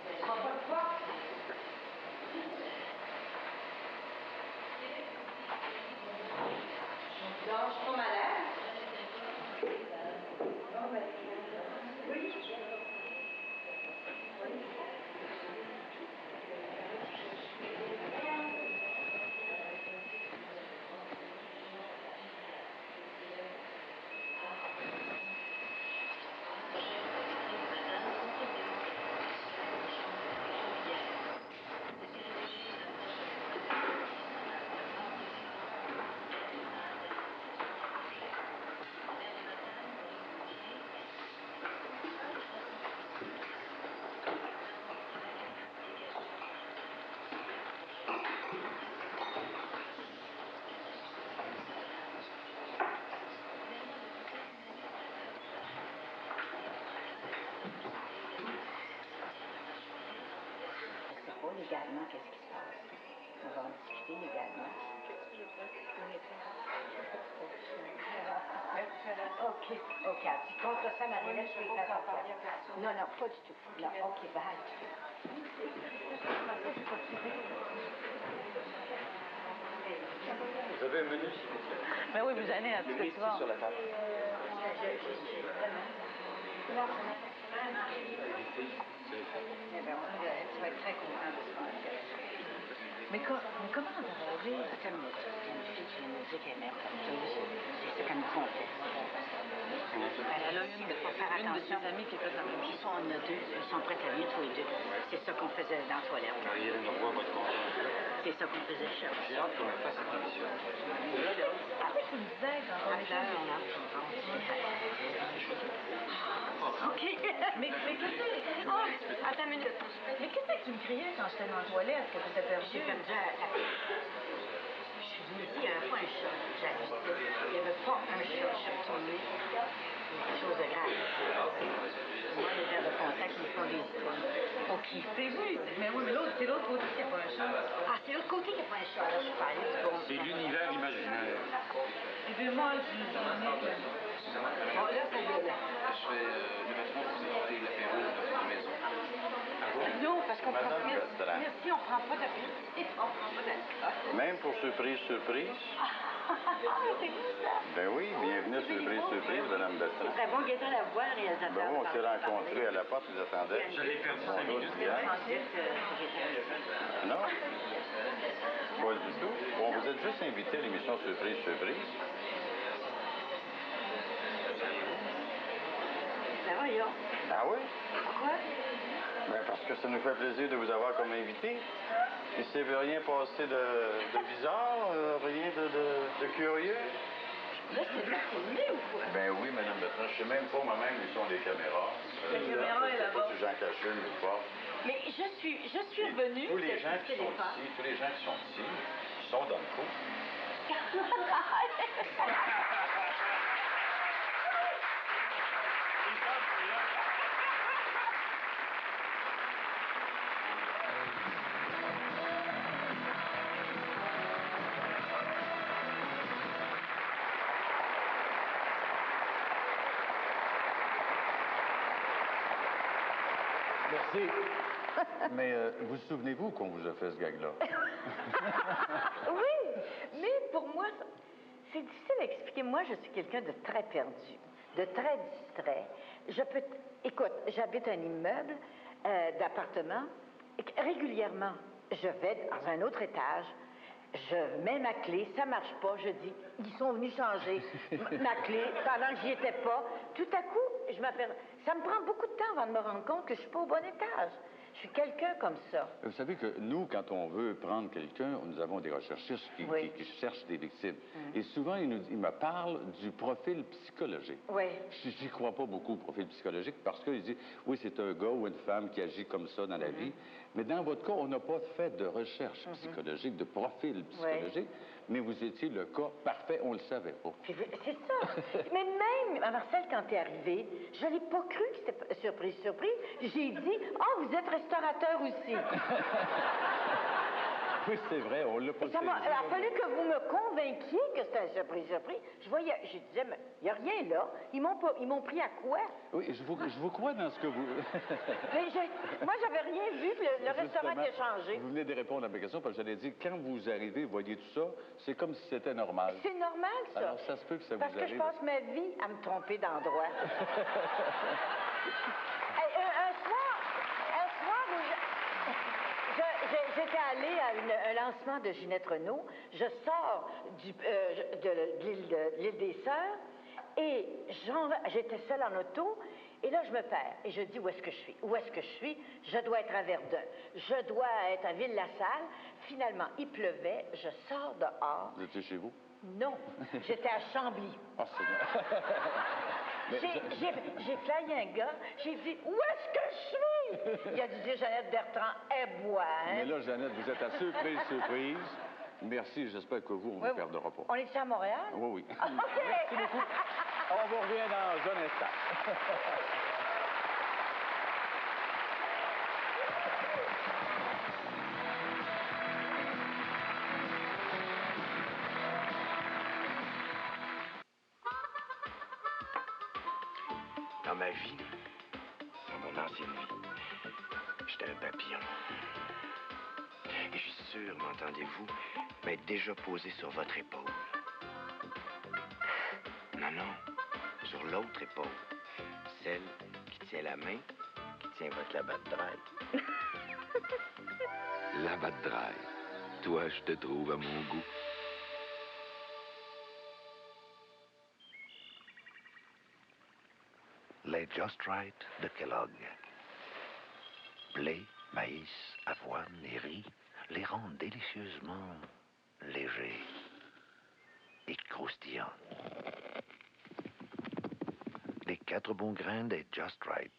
Je prends pas de porte. Non, je suis pas malade. Non, ben, oui. Légalement, qu'est-ce qui se passe? On va en discuter légalement. Qu'est-ce que je veux OK. Tu contre ça, Marie-Hélène, je peux y faire confiance. Non, pas du tout. Non, OK, bye. Vous avez un menu, s'il vous plaît? Ben oui, vous allez à ce que tu vas. Sur la table. Tu vas être très content de ce faire. Mais comment on va arriver? Attends une minute. Il y a une fille qui vient me dire qu'elle est mère porteuse. C'est comme une conteste. Elle a une de faire attention. Une de ses amies qui fait la même chose. On en a deux. Ils sont prêts à venir tous les deux. C'est ça qu'on faisait dans la toilette. Ariel, on voit votre compte. C'est ça qu'on faisait, Charles. J'ai hâte qu'on fasse cette émission. Qu'est-ce que tu me disais quand on est là? OK. Mais qu'est-ce que... Oh, attends une minute. Mais qu'est-ce que tu me criais quand j'étais dans la toilette, que tu étais perdu? J'ai perdu je me dis, il n'y avait pas un chat. J'ajustais. Il n'y avait pas un chat. Je suis retournée. Quelque chose de grave. Moi, les verres de contact, ils font des histoires. OK. C'est vu. Mais oui, mais c'est l'autre côté qui n'a pas un chat. Ah, c'est l'autre côté qui n'a pas un chat. Là, je suis pas allée du bon. C'est l'univers imaginaire. Et puis moi, je dis... Bon, là, ça y est, là. Je fais le vêtement pour vous inviter l'apéro de votre maison. Non, parce qu'on prend Madame pas... Bertrand. Merci, on prend pas d'apéro. On prend pas d'alcool. Même pour surprise, surprise. C'est vous, ça? Ben oui, bienvenue à Surprise, surprise, Madame Bertrand. C'est très bon, Gaëtan Lavoie, réalisateur. Ben oui, on s'est rencontrés à la porte, ils attendaient. Je l'ai perdu 5 minutes. Non? Pas du tout. Bon, vous êtes juste invité à l'émission Surprise, surprise. Ben voyons. Ah oui? Pourquoi? Ben parce que ça nous fait plaisir de vous avoir comme invité. Il s'est rien passé de bizarre, rien de curieux. Là, c'est pas filmé ou quoi? Ben oui, Madame Bertrand, je sais même pas moi-même où sont les caméras. La caméra est là-bas. Si j'en cache une ou pas. Mais je suis revenue. Tous les gens qui sont ici, tous les gens qui sont ici, sont dans le coup. Merci. Mais vous souvenez-vous qu'on vous a fait ce gag-là? Oui, mais pour moi, c'est difficile à expliquer. Moi, je suis quelqu'un de très perdu, de très distrait. Écoute, j'habite un immeuble d'appartement. Régulièrement, je vais dans un autre étage. Je mets ma clé, ça marche pas, je dis, ils sont venus changer ma clé pendant que j'y étais pas. Tout à coup, je m'aperçois. Ça me prend beaucoup de temps avant de me rendre compte que je suis pas au bon étage. Je suis quelqu'un comme ça. Vous savez que nous, quand on veut prendre quelqu'un, nous avons des recherchistes qui cherchent des victimes. Et souvent, ils me parlent du profil psychologique. Oui. J'y crois pas beaucoup au profil psychologique parce qu'ils disent, oui, c'est un gars ou une femme qui agit comme ça dans la vie. Mais dans votre cas, on n'a pas fait de recherche psychologique, de profil psychologique, mais vous étiez le cas parfait, on le savait pas. C'est ça. Mais même, Marcel, quand t'es arrivé, je l'ai pas cru que c'était surprise, surprise. J'ai dit, vous êtes restaurateur aussi. Oui, c'est vrai, on l'a pas Il a fallu que vous me convainquiez que c'était un surprise, surprise. Je disais, mais il n'y a rien là. Ils m'ont pris à quoi? Oui, je vous crois dans ce que vous... Mais moi, j'avais rien vu, puis le restaurant qui a changé. Vous venez de répondre à ma question, parce que j'allais dire, quand vous arrivez, voyez tout ça, c'est comme si c'était normal. C'est normal, ça. Alors, ça se peut que ça parce vous arrive. Parce que je passe ma vie à me tromper d'endroit. J'étais allée à un lancement de Ginette Renault. Je sors de l'île des Sœurs et j'étais seule en auto. Et là, je me perds. Et je dis, où est-ce que je suis? Où est-ce que je suis? Je dois être à Verdun. Je dois être à Ville-la-Salle. Finalement, il pleuvait. Je sors dehors. Vous étiez chez vous? Non. J'étais à Chambly. Ah, c'est bien. J'ai flyé un gars, j'ai dit, où est-ce que je suis? Il a dit, Jeannette Bertrand, bois, hein? Mais là, Jeannette, vous êtes à surprise, surprise. Merci, j'espère que vous, on ne vous perdra pas. On est ici à Montréal? Oui, oui. OK. Merci beaucoup. On vous revient dans un instant. Dans ma vie, dans mon ancienne vie, j'étais un papillon. Et je suis sûr, m'entendez-vous, m'être déjà posé sur votre épaule. Non, sur l'autre épaule. Celle qui tient la main, qui tient votre labat de drague. Labat de drague. Toi, je te trouve à mon goût. Les Just Right de Kellogg. Blé, maïs, avoine et riz les rendent délicieusement légers et croustillants. Les 4 bons grains des Just Right.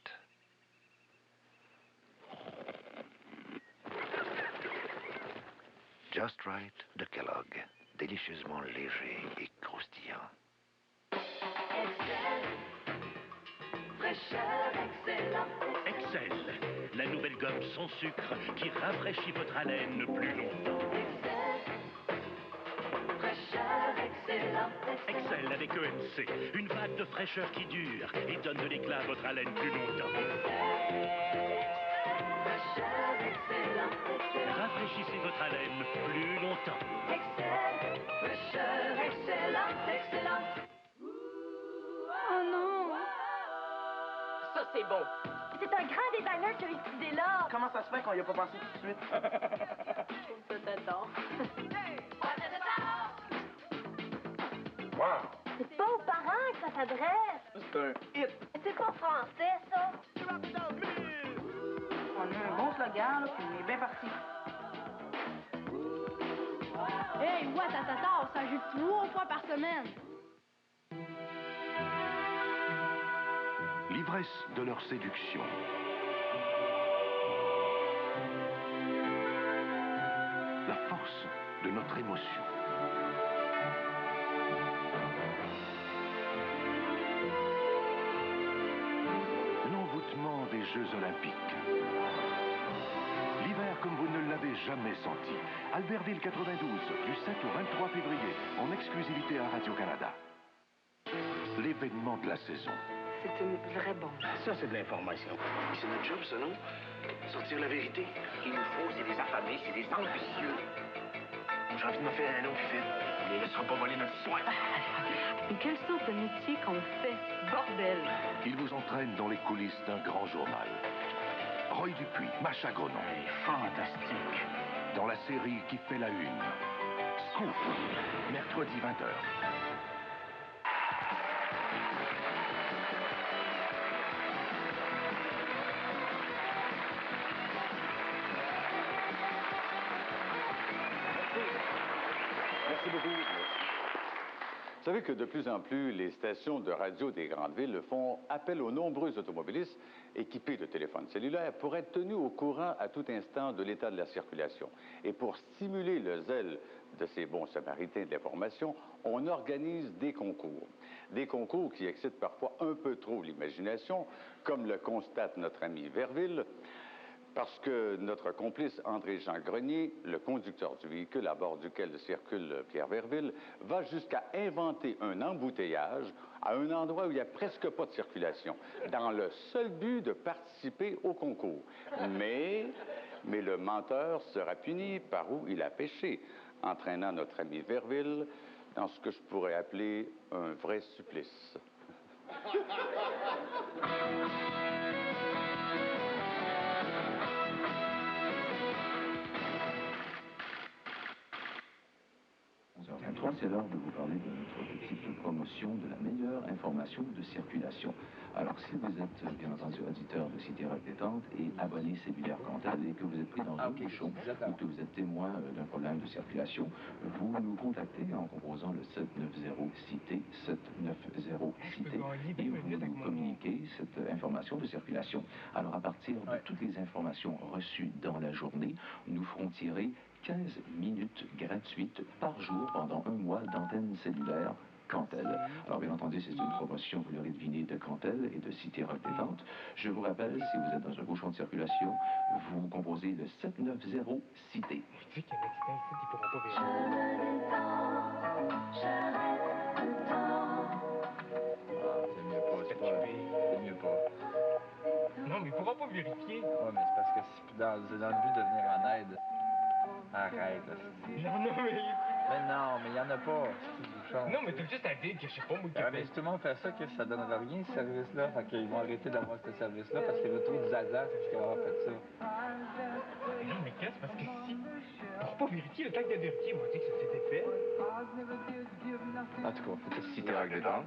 Just Right de Kellogg. Délicieusement léger et croustillant. Excel, la nouvelle gomme sans sucre qui rafraîchit votre haleine plus longtemps. Excel avec EMC, une vague de fraîcheur qui dure et donne de l'éclat à votre haleine plus longtemps. Rafraîchissez votre haleine plus longtemps. Oh non! Ça, c'est bon. C'est un grand designer qui a eu cette idée-là. Comment ça se fait qu'on y a pas pensé tout de suite? Ça t'adore. Wow! C'est pas aux parents que ça s'adresse. C'est un hit. C'est pas français, ça. On a un bon slogan, là, puis on est bien parti. Hey, Ouattatata, ça joue 3 fois par semaine. L'ivresse de leur séduction. La force de notre émotion. L'envoûtement des Jeux Olympiques. L'hiver comme vous ne l'avez jamais senti. Albertville 92, du 7 au 23 février, en exclusivité à Radio-Canada. L'événement de la saison. C'est une vraie bombe. Ça, c'est de l'information. C'est notre job, ça, non? Sortir la vérité. Il nous faut, c'est des affamés, c'est des ambitieux. J'ai envie de me faire un long fit. On les laissera pas voler notre soin. Et quelle sorte de métier qu'on fait? Bordel! Il vous entraîne dans les coulisses d'un grand journal. Roy Dupuis, Macha Grenon. Fantastique. Dans la série qui fait la une. Scoop, mercredi 20h. Merci beaucoup. Vous savez que de plus en plus, les stations de radio des grandes villes font appel aux nombreux automobilistes équipés de téléphones cellulaires pour être tenus au courant à tout instant de l'état de la circulation. Et pour stimuler le zèle de ces bons samaritains de l'information, on organise des concours. Des concours qui excitent parfois un peu trop l'imagination, comme le constate notre ami Verville, parce que notre complice André-Jean Grenier, le conducteur du véhicule à bord duquel circule Pierre Verville, va jusqu'à inventer un embouteillage à un endroit où il n'y a presque pas de circulation, dans le seul but de participer au concours. Mais le menteur sera puni par où il a péché, entraînant notre ami Verville dans ce que je pourrais appeler un vrai supplice. C'est l'heure de vous parler de notre petite promotion de la meilleure information de circulation. Alors, si vous êtes, bien entendu, auditeur de Cité Rock Détente et abonné cellulaire comptable et que vous êtes pris dans un bouchon ou que vous êtes témoin d'un problème de circulation, vous nous contactez en composant le 790-CITÉ, 790-CITÉ, et vous nous communiquez cette information de circulation. Alors, à partir de toutes les informations reçues dans la journée, nous ferons tirer 15 minutes gratuites par jour pendant un mois d'antenne cellulaire Cantel. Alors, bien entendu, c'est une promotion, vous l'aurez deviné, de Cantel et de Cité Rock Détente. Je vous rappelle, si vous êtes dans un bouchon de circulation, vous composez le 790-CITÉ. Tu sais qu'il y a un accident ici, ils pourront pas vérifier. C'est mieux pas. Non, mais ils pourront pas vérifier. Ouais, mais c'est parce que c'est dans le but de venir en aide. Arrête, là. Non, mais... Mais non, mais il y en a pas. Non, mais t'as juste à dire que je sais pas, moi, mais si tout le monde fait ça, que ça donnera rien, ce service-là. Fait qu'ils vont arrêter d'avoir ce service-là parce qu'il y a trop de zaza qui aura fait ça. Non, mais qu'est-ce? Parce que si... Pour pas vérifier, le temps qu'il y a vérifié, ils m'ont dit que ça s'était fait. En tout cas, Cité Rock Détente.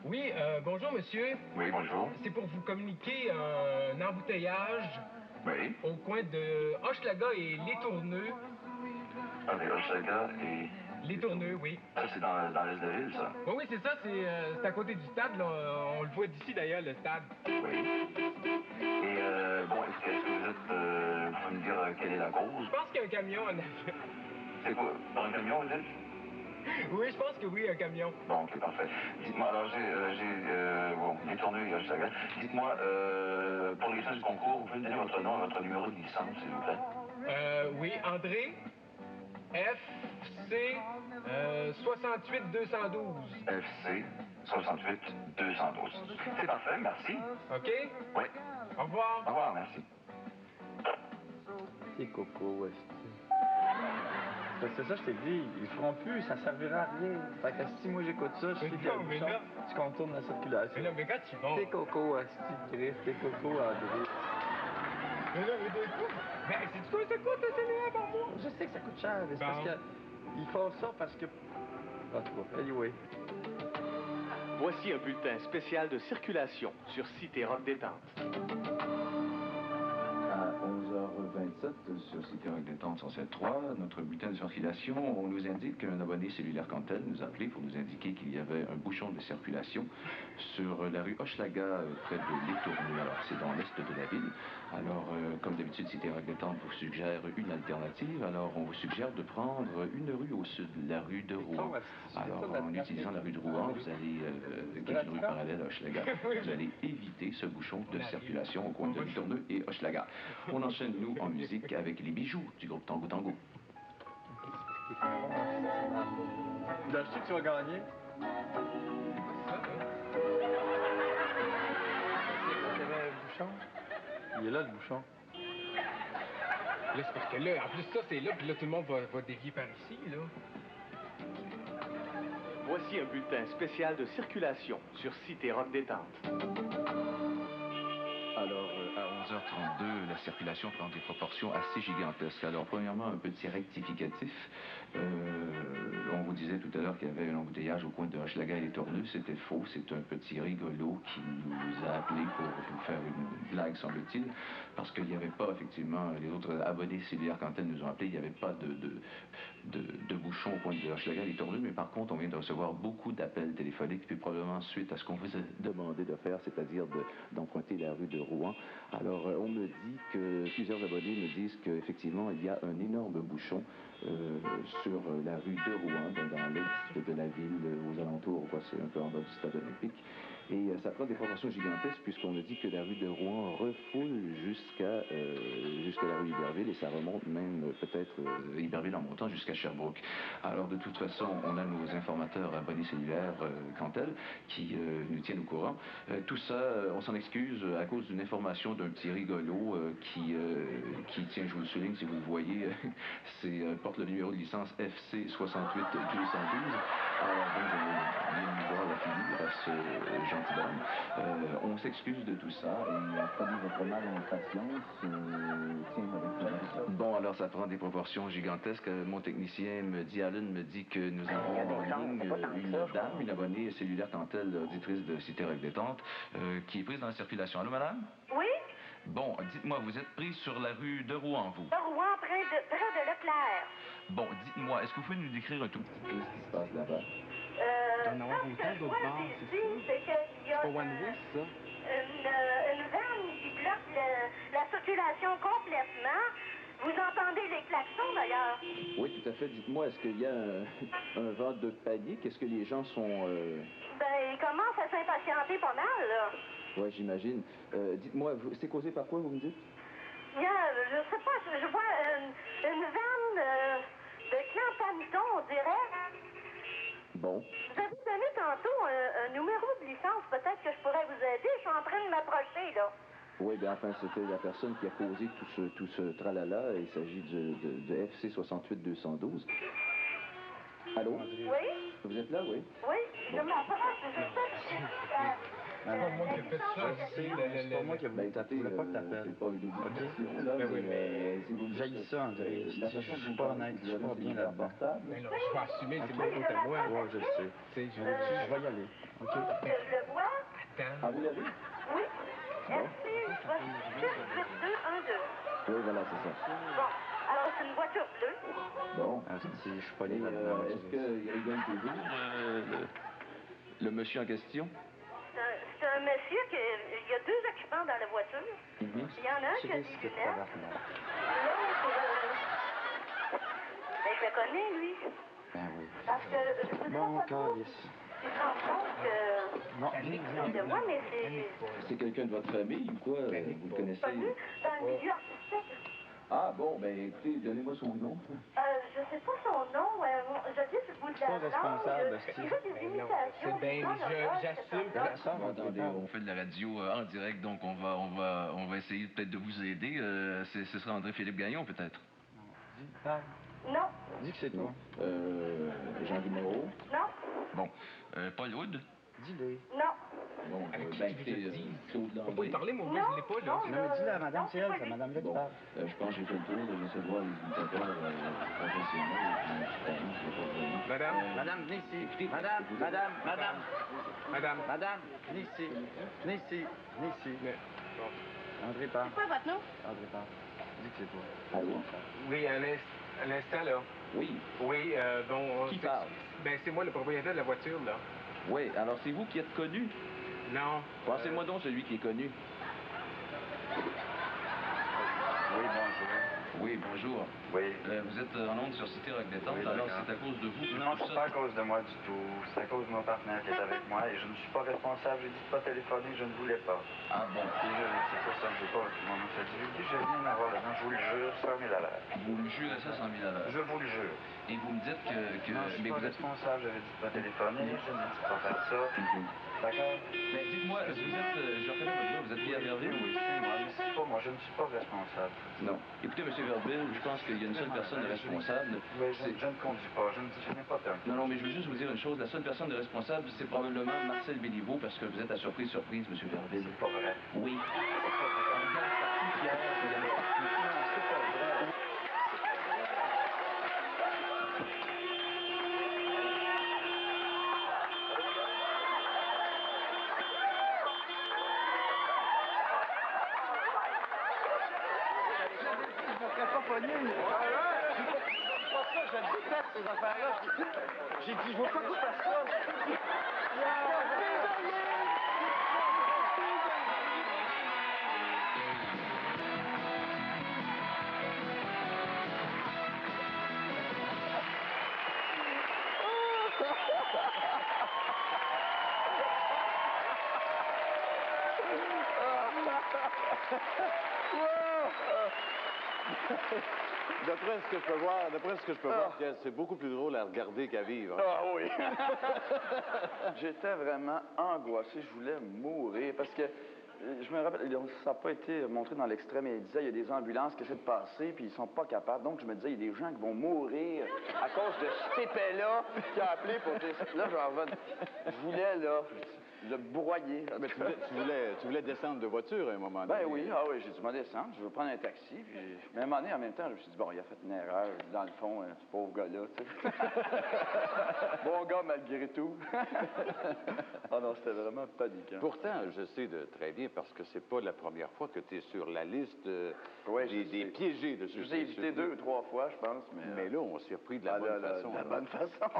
Oui, bonjour, monsieur. Oui, bonjour. C'est pour vous communiquer un embouteillage Oui. au coin de Hochelaga et Les Tourneux. Avec Hochelaga et... Les Tourneux, oui. Ça, c'est dans l'est de la ville, ça? Oui, oui, c'est ça, c'est à côté du stade, là. On le voit d'ici, d'ailleurs, le stade. Oui. Et, bon, est-ce que vous êtes... vous pouvez me dire quelle est la cause? Je pense qu'il y a un camion en avant. C'est quoi? Dans un camion, vous dites? Oui, je pense que oui, un camion. Bon, ok, parfait. Dites-moi, alors, bon, Les Tourneux et Hochelaga. Dites-moi, pour les fins du concours, vous pouvez me donner votre nom et votre numéro de licence, s'il vous plaît? Oui, André, FC 68-212. FC 68-212. C'est parfait, merci. OK? Oui. Au revoir. Au revoir, merci. C'est coco, c'est ça, je t'ai dit, ils feront plus, ça servira à rien. Fait que si moi j'écoute ça, je suis je contourne la circulation. Mais là, mais quand tu vas... T'es coco, Asti, Chris, t'es coco, André. Mais là, mais de coup... Mais c'est quoi ça coûte, un cinéma par mois? Je sais que ça coûte cher, mais c'est parce qu'ils font ça parce que... En tout cas, anyway. Voici un bulletin spécial de circulation sur Cité Rock Détente. À 11h27 sur Cité Rock Détente 107.3, notre bulletin de circulation, on nous indique qu'un abonné cellulaire Cantel nous a appelé pour nous indiquer qu'il y avait un bouchon de circulation sur la rue Hochelaga, près de Les Tourneux. Alors, c'est dans l'est de la ville. Alors, comme d'habitude, Cité Rock Détente vous suggère une alternative. Alors, on vous suggère de prendre une rue au sud, la rue de Rouen. Alors, en utilisant la rue de Rouen, vous allez, qui est une rue parallèle à Hochelaga, vous allez éviter ce bouchon de circulation au coin de Les Tourneux et Hochelaga. On enchaîne, nous, en musique avec les bijoux du groupe Tango Tango. Je sais que tu vas gagner. Il est là, le bouchon. Là, c'est parce que là, en plus, ça, c'est là, puis là, tout le monde va dévier par ici, là. Voici un bulletin spécial de circulation sur Cité Rock Détente. Alors, à 11h32, la circulation prend des proportions assez gigantesques. Alors, premièrement, un petit rectificatif. On vous disait tout à l'heure qu'il y avait un embouteillage au coin de Hochelaga et Les Tourneux. C'était faux. C'est un petit rigolo qui nous a appelé pour nous faire une blague, semble-t-il, parce qu'il n'y avait pas, effectivement, les autres abonnés cellulaires, quand elles nous ont appelé, il n'y avait pas de bouchon au coin de Hochelaga et Les Tourneux. Mais par contre, on vient de recevoir beaucoup d'appels téléphoniques, puis probablement suite à ce qu'on vous a demandé de faire, c'est-à-dire d'emprunter la rue de Rouen. Alors, on me dit que plusieurs abonnés me disent qu'effectivement, il y a un énorme bouchon sur la rue de Rouen, dans l'est de la ville, aux alentours, quoi, c'est un peu en bas du stade olympique. Et ça prend des proportions gigantesques puisqu'on me dit que la rue de Rouen refoule jusqu'à la rue Iberville et ça remonte même peut-être Iberville en montant jusqu'à Sherbrooke. Alors de toute façon, on a nos informateurs abonnés cellulaires Cantel qui nous tiennent au courant. Tout ça, on s'en excuse à cause d'une information d'un petit rigolo qui tient, je vous le souligne si vous le voyez, porte le numéro de licence FC 68-212. Alors donc, bienvenue voir la figure à ce gentilhomme. On s'excuse de tout ça et prenez votre mal en patience. Tiens, avec bon, alors ça prend des proportions gigantesques. Mon technicien Alan me dit que nous avons en ligne une dame, une abonnée cellulaire Cantel, auditrice de Cité Rock Détente, qui est prise dans la circulation. Allô, madame? Oui? Bon, dites-moi, vous êtes prise sur la rue de Rouen, vous? De Rouen, près de Leclerc. Bon, dites-moi, est-ce que vous pouvez nous décrire un tout petit peu ce qui se passe là-bas? Ce que je vois ici, c'est qu'il y a une vanne qui bloque la circulation complètement. Vous entendez les klaxons, d'ailleurs? Oui, tout à fait. Dites-moi, est-ce qu'il y a un vent de panique? Est-ce que les gens sont... Ben, ils commencent à s'impatienter pas mal, là. Oui, j'imagine. Dites-moi, c'est causé par quoi, vous me dites? Il y a, je sais pas, je vois une vanne de clan Pamiton, on dirait. Bon. Vous avez donné tantôt un numéro de licence, peut-être que je pourrais vous aider. Je suis en train de m'approcher, là. Oui, bien enfin, c'était la personne qui a causé tout ce tralala. Il s'agit de FC 68-212. Allô? Oui? Vous êtes là, oui? Oui, je m'approche, je sais. C'est pas moi qui ai fait ça. C'est pas moi qui ai voulu t'appeler. Je voulais pas que t'appelles. C'est pas une obligation, là. Oui, mais j'haïs ça, André. Je suis pas honnête, je suis pas bien là-dedans. Mais non, je vais assumer, c'est ma faute à moi. Ouais, je sais. Je vais y aller, OK? Le Stan. Ah, vous l'avez? Oui. RC 68212. Oui, voilà, c'est ça. Bon, alors c'est une voiture bleue. Bon. Ah, je suis pas Et, est-ce qu'il rigole toujours, le monsieur en question? C'est un monsieur qui... Il y a deux occupants dans la voiture. Il y en a un qui a des lunettes. L'autre... Ben, je le connais, lui. Ben oui. Parce que... Je voudrais Bon, pas trop... calice. Tu te rends compte que... Non, Ouais, mais c'est... C'est quelqu'un de votre famille ou quoi? Vous le connaissez? Pas lui, c'est un milieu artistique. Ah, bon, ben écoutez, donnez-moi son nom. Je sais pas son nom. Je dis sur le bout de la langue. responsable, Il fait des imitations. J'assume. Bon, attendez, on fait de la radio en direct, donc on va essayer peut-être de vous aider. Ce sera André-Philippe Gagnon, peut-être? Non. Dis que c'est toi. Jean-Guy Moreau? Non. Bon. Paul Hood? Dis-le. Non. Bon, Avec qui ben, tu veux que je écoutez, dise? Claude Faut pas Landry. y parler, mon gars, je l'ai pas, là. Non, mais dis-le à madame, c'est elle, c'est madame là qui Bon, parle. je pense que j'ai fait le tour, j'essaie de voir les imitateurs professionnels, et puis je vais pas vraiment. Madame, madame, venez ici. Madame, venez ici. Venez ici. André parle. C'est quoi votre nom? André parle. Dis que c'est toi. Allô? Oui, un instant, là. Oui. Oui, bon... Qui parle? Ben, c'est moi, le propriétaire de la voiture, là. Oui, alors c'est vous qui êtes connu? Non. Pensez-moi donc celui qui est connu. Oui, bonjour. Oui, bonjour. Oui. Vous êtes en onde sur Cité Rock Détente, Oui, alors d'accord. c'est à cause de vous que Non, tout c'est ça... pas à cause de moi du tout. C'est à cause de mon partenaire qui est avec moi et je ne suis pas responsable. J'ai dit de pas téléphoner, je ne voulais pas. Ah bon? C'est pour ça que je n'ai pas mon nom fait. J'ai dit, je viens d'avoir le nom, je vous le jure, 100 000 à l'heure. Vous me jurez ça 100 000 à l'heure? Je vous le jure. Et vous me dites que... Non, je suis pas responsable, j'avais dit de pas téléphoner, je n'ai dit de pas faire ça. D'accord? Mais dites-moi, vous êtes... je reconnais votre nom, vous êtes Pierre Verville? Oui, c'est moi, mais c'est pas moi, je ne suis pas responsable. Non. Écoutez, M. Verville, je pense qu'il y a une seule personne de responsable. Oui, je ne conduis pas, je n'ai pas permis. Non, mais je veux juste vous dire une chose. La seule personne de responsable, c'est probablement Marcel Béliveau, parce que vous êtes à surprise, M. Verville. C'est pas vrai. Oui. C'est pas vrai. On regarde partout, Pierre, il y en a partout. Non, c'est pas vrai. Je déteste ces affaires-là. J'ai dit, je veux pas que tu fasses ça. D'après ce que je peux voir, Pierre, c'est beaucoup plus drôle à regarder qu'à vivre. Ah oui! J'étais vraiment angoissé, je voulais mourir parce que je me rappelle, ça n'a pas été montré dans l'extrait, mais il disait il y a des ambulances qui essaient de passer puis ils sont pas capables. Donc je me disais, il y a des gens qui vont mourir à cause de cet épais-là qui a appelé pour dire là, je voulais le broyer. Mais tu voulais descendre de voiture à un moment donné. Ben oui, j'ai dû me descendre, je veux prendre un taxi. Puis... Mais à un moment donné, en même temps, je me suis dit, bon, il a fait une erreur, dans le fond, ce pauvre gars-là, tu sais. Bon gars, malgré tout. Ah non, c'était vraiment paniquant. Pourtant, je sais très bien, parce que c'est pas la première fois que tu es sur la liste des piégés de ce Je vous ai évité 2 ou 3 fois, je pense. Mais là, on s'y est repris de la bonne façon. De la bonne façon.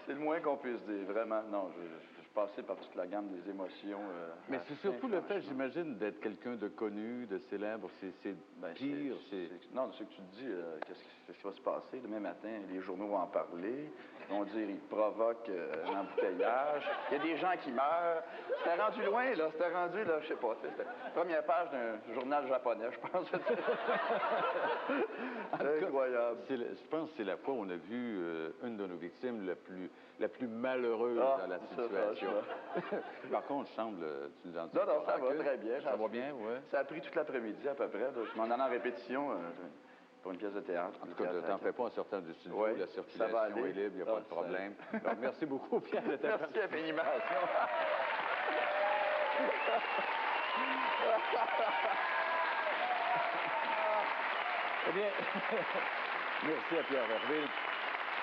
C'est le moins qu'on puisse dire, vraiment. Non, je passais par toute la gamme des émotions. Mais c'est surtout le fait, j'imagine, d'être quelqu'un de connu, de célèbre. C'est pire. Non, ce que tu te dis, qu'est-ce qui va se passer demain matin? Les journaux vont en parler. Ils vont dire, ils provoquent un embouteillage. Il y a des gens qui meurent. C'était rendu loin, là. C'était rendu, là, je sais pas. C'était la première page d'un journal japonais, je pense. C'est incroyable. Je pense que c'est la fois où on a vu une de nos victimes la plus malheureuse dans la situation. Par contre, tu nous en dis non, ça va très bien. Ça va bien, oui. Ça a pris toute l'après-midi à peu près. Là. Je m'en allais en répétition pour une pièce de théâtre. En tout cas, t'en fais pas en sortant du studio. La circulation est libre, il n'y a pas de problème. Alors, merci beaucoup, Pierre, de ta Merci infiniment. Eh bien, merci à Pierre Verville.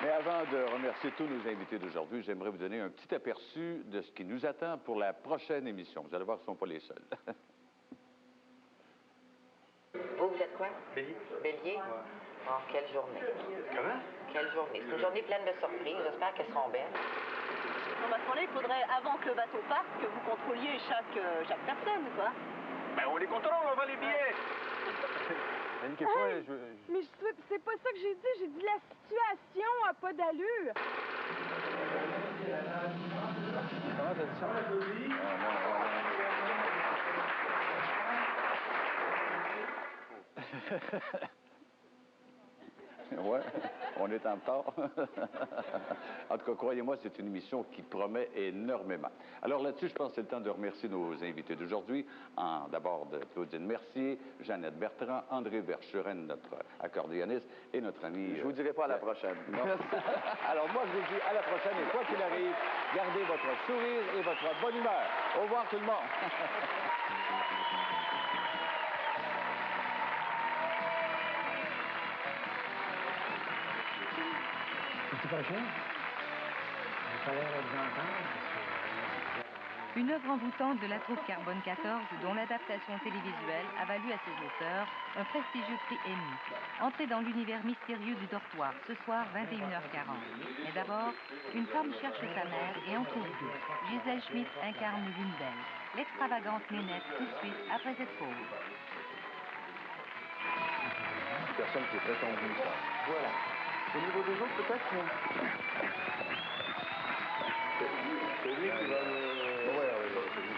Mais avant de remercier tous nos invités d'aujourd'hui, j'aimerais vous donner un petit aperçu de ce qui nous attend pour la prochaine émission. Vous allez voir qu'ils ne sont pas les seuls. Vous êtes quoi? Bélier. Bélier? Ouais. Oh, quelle journée. Comment? Quelle journée. C'est une journée pleine de surprises. J'espère qu'elles seront belles. Donc, à ce moment-là, il faudrait, avant que le bateau parte, que vous contrôliez chaque personne, quoi. Ben, on les contrôle, on vend les billets. Mais c'est pas ça que j'ai dit. J'ai dit la situation a pas d'allure. Comment t'as dit ça? Ouais, on est en retard. En tout cas, croyez-moi, c'est une émission qui promet énormément. Alors là-dessus, je pense que c'est le temps de remercier nos invités d'aujourd'hui. D'abord de Claudine Mercier, Jeannette Bertrand, André Verschuren, notre accordéoniste, et notre ami... Je vous dirai pas à la prochaine. Non. Alors moi, je vous dis à la prochaine, et quoi qu'il arrive, gardez votre sourire et votre bonne humeur. Au revoir tout le monde. Une œuvre envoûtante de la troupe Carbone 14, dont l'adaptation télévisuelle a valu à ses auteurs un prestigieux prix Emmy. Entrez dans l'univers mystérieux du dortoir, ce soir 21h40. Mais d'abord, une femme cherche sa mère et en trouve deux. Gisèle Schmidt incarne l'une d'elles. L'extravagante nénette tout de suite après cette pause. Une personne qui est très tendue, ça. Voilà. Au niveau des autres, peut-être c'est lui qui va le... Ouais, c'est lui.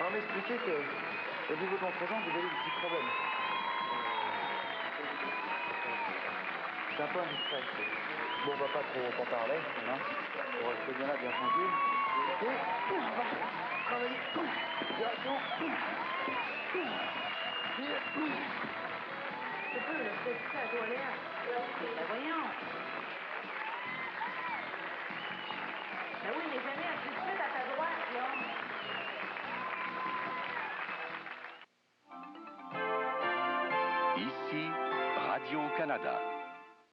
On m'expliquait qu'au niveau de l'entre-jambe, vous avez des petits problèmes. C'est un peu indiscret. Bon, on va pas trop en parler, hein. On va rester bien là, bien tranquille. Et on va travailler. Direction. C'est peu, là, c'est à la toilette. Ben voyons. Ben oui, mais jamais tout de suite à ta droite, là. Ici, Radio-Canada.